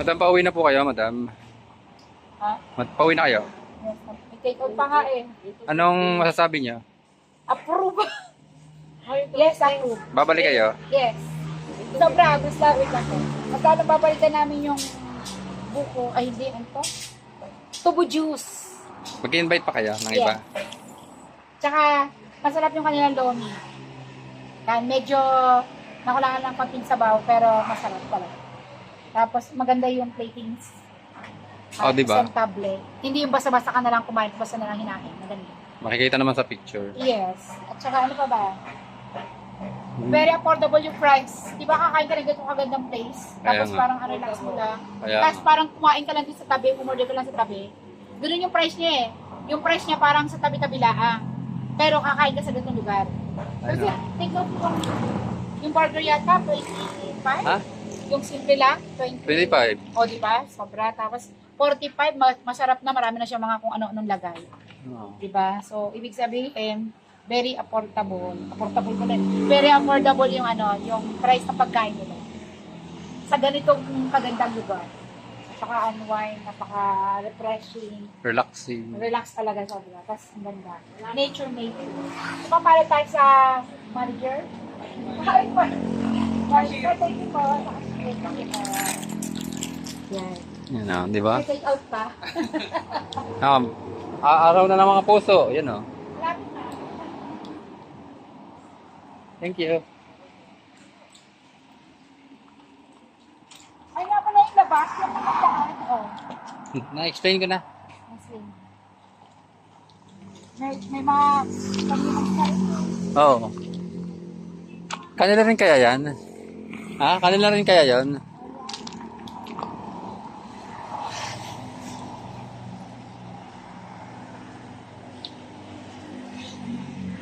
Madam, pauwi na po kayo, madam. Ha? Pauwi na kayo. Yes. May take out pa nga eh. Anong masasabi niyo? Approve. Yes, approve. Babalik kayo? Yes. Sobra, gusto wait lang po. Magkano babalikan namin yung buko, ay hindi, ano to? Tubo juice. Mag-invite pa kayo ng iba? Yes. Tsaka, masarap yung kanilang lomi. Yan, medyo nakulangan ng konting sabaw, pero masarap talaga. Tapos, maganda yung platings. Oh, diba? Presentable. Hindi yung basta-basta ka na lang kumain, basta na lang hinahin. Maganda. Makikita naman sa picture. Yes. At saka ano pa ba? Very affordable yung price. Di ba kakain ka ng ganito kagandang place? Kaya Tapos nga. parang relax mo lang. Kaya Tapos parang kumain ka lang din sa tabi, umorder ka lang sa tabi. Ganun yung price niya eh. Yung price niya parang sa tabi-tabi laang. Pero kakain ka sa ganitong lugar. Kasi take note mo, yung burger yata, 25? Ha? Yung simple lang, 20. 25. O di ba? Sobra. Tapos 45, masarap na, marami na siya mga kung ano-anong lagay. Oh. Diba? So, ibig sabihin, very affordable. Affordable ko din. Very affordable yung ano, yung price ng pagkain nila. Sa ganitong kagandang lugar. Napaka unwind, napaka refreshing. Relaxing. Relax talaga sobra. Tapos ang ganda. Nature. Papalit tayo sa manager. Hi, manager. Thank you po. Yan. Yan o, di ba? May take out pa. Araw na ng mga puso. Yan o. Malapit na. Thank you. Ay nga pala yung labas. Yung nakasaan. Oh. Na-explain ko na. Kasi may mga pag-iwas na ito. Oo. Kanila rin kaya yan? Ha? Kanila rin kaya yan?